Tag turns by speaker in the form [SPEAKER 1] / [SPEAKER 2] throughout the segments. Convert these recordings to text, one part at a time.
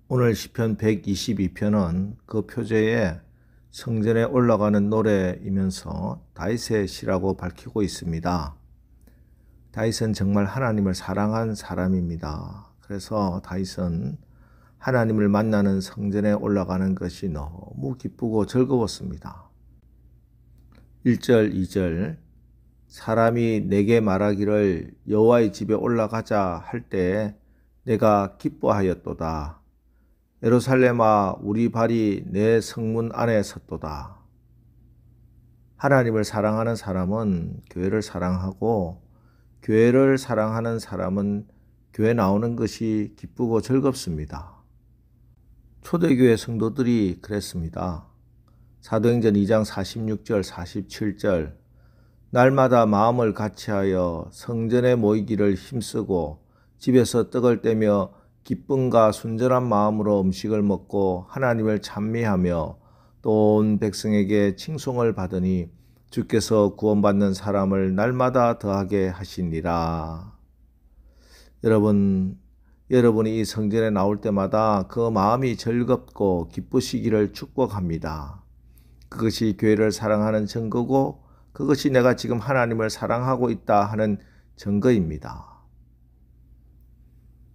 [SPEAKER 1] 오늘 시편 122편은 그 표제에 성전에 올라가는 노래이면서 다윗의 시라고 밝히고 있습니다. 다윗은 정말 하나님을 사랑한 사람입니다. 그래서 다윗은 하나님을 만나는 성전에 올라가는 것이 너무 기쁘고 즐거웠습니다. 1절, 2절 사람이 내게 말하기를 여호와의 집에 올라가자 할 때 내가 기뻐하였도다. 예루살렘아 우리 발이 내 성문 안에 섰도다. 하나님을 사랑하는 사람은 교회를 사랑하고 교회를 사랑하는 사람은 교회 나오는 것이 기쁘고 즐겁습니다. 초대교회 성도들이 그랬습니다. 사도행전 2장 46절 47절 날마다 마음을 같이하여 성전에 모이기를 힘쓰고 집에서 떡을 떼며 기쁨과 순전한 마음으로 음식을 먹고 하나님을 찬미하며 또 온 백성에게 칭송을 받으니 주께서 구원받는 사람을 날마다 더하게 하시니라. 여러분이 이 성전에 나올 때마다 그 마음이 즐겁고 기쁘시기를 축복합니다. 그것이 교회를 사랑하는 증거고 그것이 내가 지금 하나님을 사랑하고 있다 하는 증거입니다.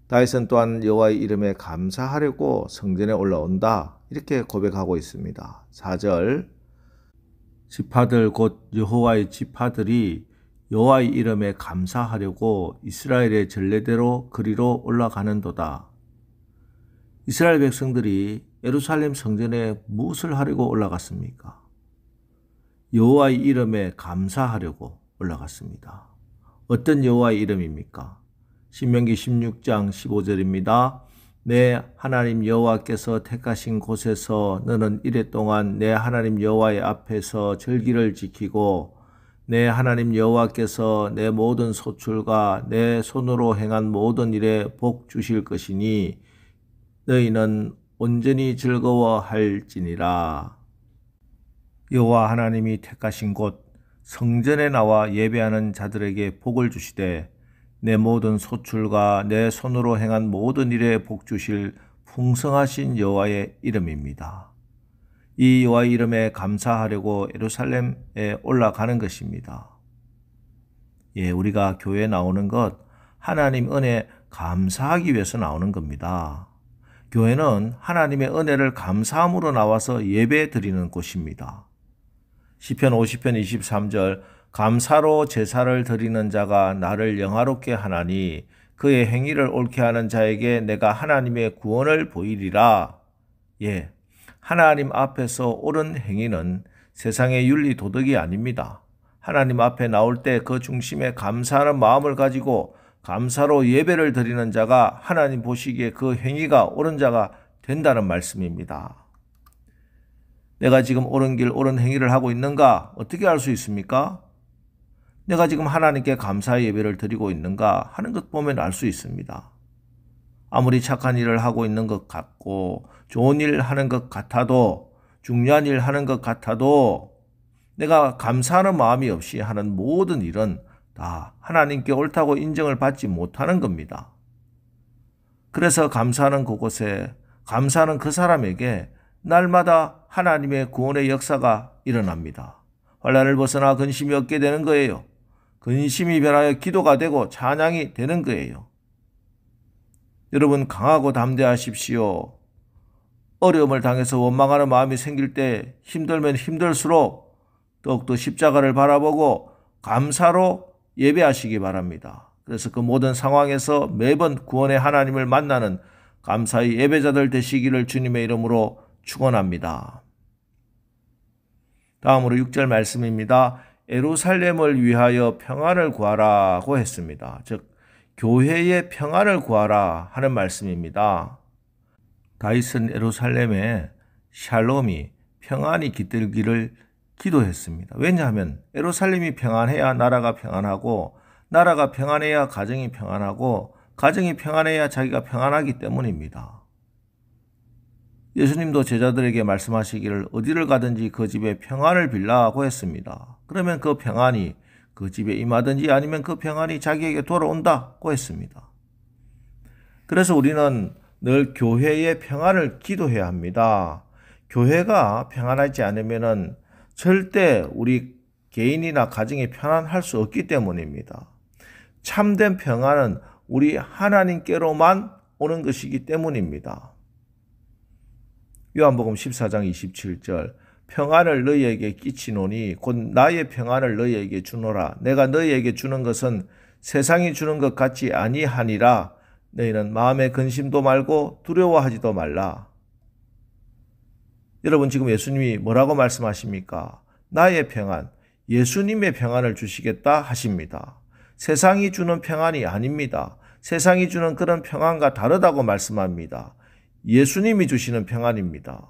[SPEAKER 1] 다윗은 또한 여호와의 이름에 감사하려고 성전에 올라온다 이렇게 고백하고 있습니다. 4절 지파들 곧 여호와의 지파들이 여호와의 이름에 감사하려고 이스라엘의 전례대로 그리로 올라가는도다. 이스라엘 백성들이 예루살렘 성전에 무엇을 하려고 올라갔습니까? 여호와의 이름에 감사하려고 올라갔습니다. 어떤 여호와의 이름입니까? 신명기 16장 15절입니다. 내 하나님 여호와께서 택하신 곳에서 너는 이랫동안 내 하나님 여호와의 앞에서 절기를 지키고 내 하나님 여호와께서 내 모든 소출과 내 손으로 행한 모든 일에 복 주실 것이니 너희는 온전히 즐거워할지니라. 여호와 하나님이 택하신 곳 성전에 나와 예배하는 자들에게 복을 주시되 내 모든 소출과 내 손으로 행한 모든 일에 복 주실 풍성하신 여호와의 이름입니다. 이 여호와의 이름에 감사하려고 예루살렘에 올라가는 것입니다. 우리가 교회에 나오는 것 하나님 은혜 감사하기 위해서 나오는 겁니다. 교회는 하나님의 은혜를 감사함으로 나와서 예배 드리는 곳입니다. 시편 50편 23절 감사로 제사를 드리는 자가 나를 영화롭게 하나니 그의 행위를 옳게 하는 자에게 내가 하나님의 구원을 보이리라. 하나님 앞에서 옳은 행위는 세상의 윤리 도덕이 아닙니다. 하나님 앞에 나올 때 그 중심에 감사하는 마음을 가지고 감사로 예배를 드리는 자가 하나님 보시기에 그 행위가 옳은 자가 된다는 말씀입니다. 내가 지금 옳은 길, 옳은 행위를 하고 있는가? 어떻게 알 수 있습니까? 내가 지금 하나님께 감사의 예배를 드리고 있는가 하는 것 보면 알 수 있습니다. 아무리 착한 일을 하고 있는 것 같고 좋은 일 하는 것 같아도 중요한 일 하는 것 같아도 내가 감사하는 마음이 없이 하는 모든 일은 다 하나님께 옳다고 인정을 받지 못하는 겁니다. 그래서 감사하는 그곳에 감사하는 그 사람에게 날마다 하나님의 구원의 역사가 일어납니다. 환난을 벗어나 근심이 없게 되는 거예요. 근심이 변하여 기도가 되고 찬양이 되는 거예요. 여러분 강하고 담대하십시오. 어려움을 당해서 원망하는 마음이 생길 때 힘들면 힘들수록 더욱더 십자가를 바라보고 감사로 예배하시기 바랍니다. 그래서 그 모든 상황에서 매번 구원의 하나님을 만나는 감사의 예배자들 되시기를 주님의 이름으로 축원합니다. 다음으로 6절 말씀입니다. 예루살렘을 위하여 평안을 구하라고 했습니다. 즉 교회의 평안을 구하라 하는 말씀입니다. 다윗은 예루살렘에 샬롬이 평안이 깃들기를 기도했습니다. 왜냐하면 예루살렘이 평안해야 나라가 평안하고 나라가 평안해야 가정이 평안하고 가정이 평안해야 자기가 평안하기 때문입니다. 예수님도 제자들에게 말씀하시기를 어디를 가든지 그 집에 평안을 빌라고 했습니다. 그러면 그 평안이 그 집에 임하든지 아니면 그 평안이 자기에게 돌아온다고 했습니다. 그래서 우리는 늘 교회의 평안을 기도해야 합니다. 교회가 평안하지 않으면 절대 우리 개인이나 가정이 평안할 수 없기 때문입니다. 참된 평안은 우리 하나님께로만 오는 것이기 때문입니다. 요한복음 14장 27절 평안을 너희에게 끼치노니 곧 나의 평안을 너희에게 주노라. 내가 너희에게 주는 것은 세상이 주는 것 같지 아니하니라. 너희는 마음에 근심도 말고 두려워하지도 말라. 여러분 지금 예수님이 뭐라고 말씀하십니까? 나의 평안, 예수님의 평안을 주시겠다 하십니다. 세상이 주는 평안이 아닙니다. 세상이 주는 그런 평안과 다르다고 말씀합니다. 예수님이 주시는 평안입니다.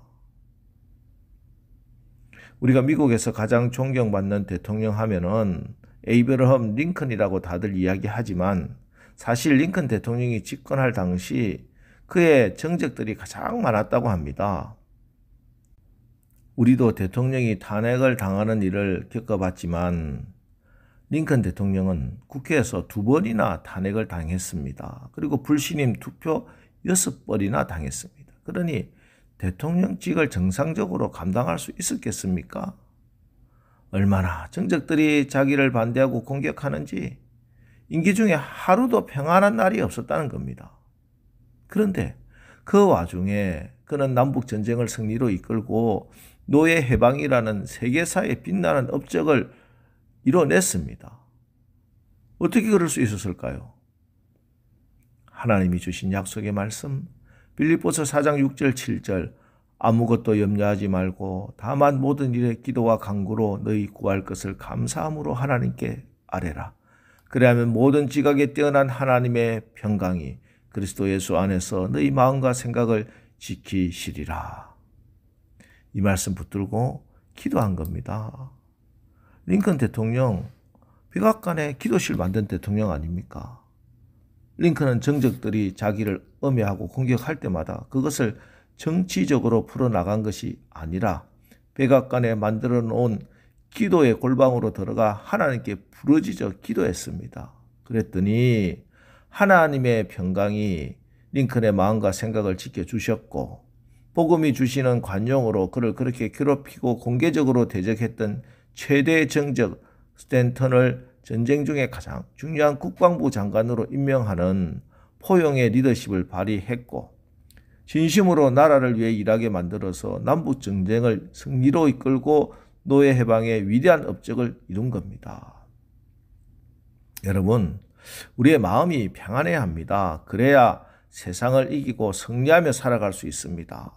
[SPEAKER 1] 우리가 미국에서 가장 존경받는 대통령 하면은 에이브러함 링컨이라고 다들 이야기하지만 사실 링컨 대통령이 집권할 당시 그의 정적들이 가장 많았다고 합니다. 우리도 대통령이 탄핵을 당하는 일을 겪어봤지만 링컨 대통령은 국회에서 2번이나 탄핵을 당했습니다. 그리고 불신임 투표 6번이나 당했습니다. 그러니 대통령직을 정상적으로 감당할 수 있었겠습니까? 얼마나 정적들이 자기를 반대하고 공격하는지 임기 중에 하루도 평안한 날이 없었다는 겁니다. 그런데 그 와중에 그는 남북전쟁을 승리로 이끌고 노예 해방이라는 세계사에 빛나는 업적을 이뤄냈습니다. 어떻게 그럴 수 있었을까요? 하나님이 주신 약속의 말씀 빌립보서 4장 6절 7절 아무것도 염려하지 말고 다만 모든 일에 기도와 간구로 너희 구할 것을 감사함으로 하나님께 아뢰라. 그래야면 모든 지각에 뛰어난 하나님의 평강이 그리스도 예수 안에서 너희 마음과 생각을 지키시리라. 이 말씀 붙들고 기도한 겁니다. 링컨 대통령 백악관에 기도실 만든 대통령 아닙니까? 링컨은 정적들이 자기를 엄해하고 공격할 때마다 그것을 정치적으로 풀어나간 것이 아니라 백악관에 만들어 놓은 기도의 골방으로 들어가 하나님께 부르짖어 기도했습니다. 그랬더니 하나님의 평강이 링컨의 마음과 생각을 지켜주셨고 복음이 주시는 관용으로 그를 그렇게 괴롭히고 공개적으로 대적했던 최대의 정적 스탠턴을 전쟁 중에 가장 중요한 국방부 장관으로 임명하는 포용의 리더십을 발휘했고 진심으로 나라를 위해 일하게 만들어서 남북전쟁을 승리로 이끌고 노예 해방의 위대한 업적을 이룬 겁니다. 여러분, 우리의 마음이 평안해야 합니다. 그래야 세상을 이기고 승리하며 살아갈 수 있습니다.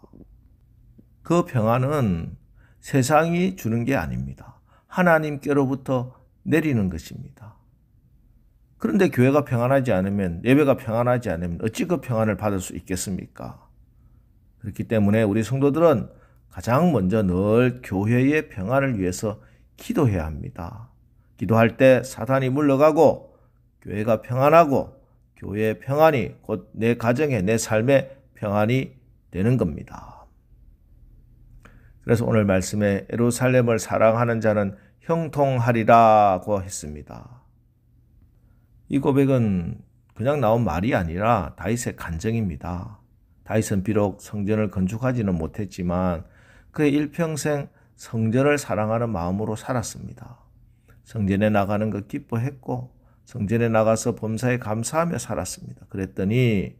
[SPEAKER 1] 그 평안은 세상이 주는 게 아닙니다. 하나님께로부터 내리는 것입니다. 그런데 교회가 평안하지 않으면, 예배가 평안하지 않으면 어찌 그 평안을 받을 수 있겠습니까? 그렇기 때문에 우리 성도들은 가장 먼저 늘 교회의 평안을 위해서 기도해야 합니다. 기도할 때 사탄이 물러가고 교회가 평안하고 교회의 평안이 곧 내 가정의 내 삶의 평안이 되는 겁니다. 그래서 오늘 말씀에 예루살렘을 사랑하는 자는 형통하리라고 했습니다. 이 고백은 그냥 나온 말이 아니라 다윗의 간증입니다. 다윗은 비록 성전을 건축하지는 못했지만 그의 일평생 성전을 사랑하는 마음으로 살았습니다. 성전에 나가는 것 기뻐했고 성전에 나가서 범사에 감사하며 살았습니다. 그랬더니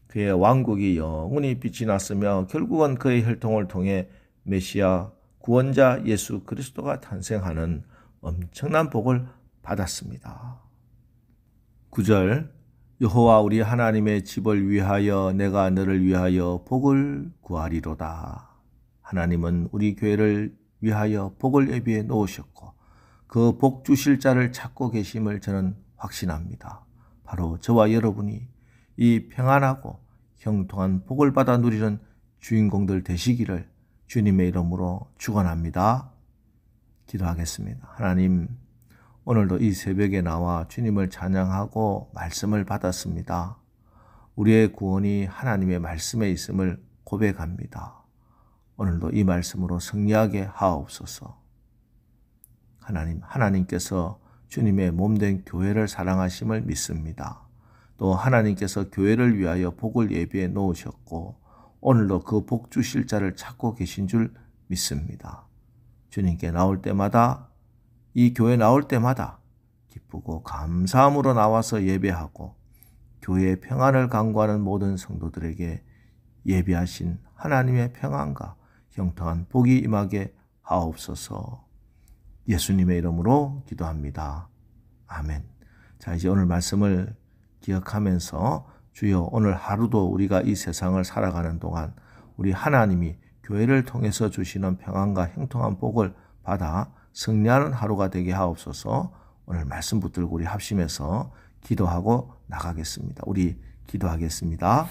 [SPEAKER 1] 그의 왕국이 영원히 빛이 났으며 결국은 그의 혈통을 통해 메시아 구원자 예수 그리스도가 탄생하는 엄청난 복을 받았습니다. 9절 여호와 우리 하나님의 집을 위하여 내가 너를 위하여 복을 구하리로다. 하나님은 우리 교회를 위하여 복을 예비해 놓으셨고 그 복 주실 자를 찾고 계심을 저는 확신합니다. 바로 저와 여러분이 이 평안하고 형통한 복을 받아 누리는 주인공들 되시기를 주님의 이름으로 축원합니다. 기도하겠습니다. 하나님, 오늘도 이 새벽에 나와 주님을 찬양하고 말씀을 받았습니다. 우리의 구원이 하나님의 말씀에 있음을 고백합니다. 오늘도 이 말씀으로 승리하게 하옵소서. 하나님께서 주님의 몸된 교회를 사랑하심을 믿습니다. 또 하나님께서 교회를 위하여 복을 예비해 놓으셨고 오늘도 그 복 주실 자를 찾고 계신 줄 믿습니다. 주님께 나올 때마다, 이 교회 나올 때마다 기쁘고 감사함으로 나와서 예배하고 교회의 평안을 간구하는 모든 성도들에게 예비하신 하나님의 평안과 형통한 복이 임하게 하옵소서. 예수님의 이름으로 기도합니다. 아멘. 자, 이제 오늘 말씀을 기억하면서 주여 오늘 하루도 우리가 이 세상을 살아가는 동안 우리 하나님이 교회를 통해서 주시는 평안과 형통한 복을 받아 승리하는 하루가 되게 하옵소서. 오늘 말씀 붙들고 우리 합심해서 기도하고 나가겠습니다. 우리 기도하겠습니다.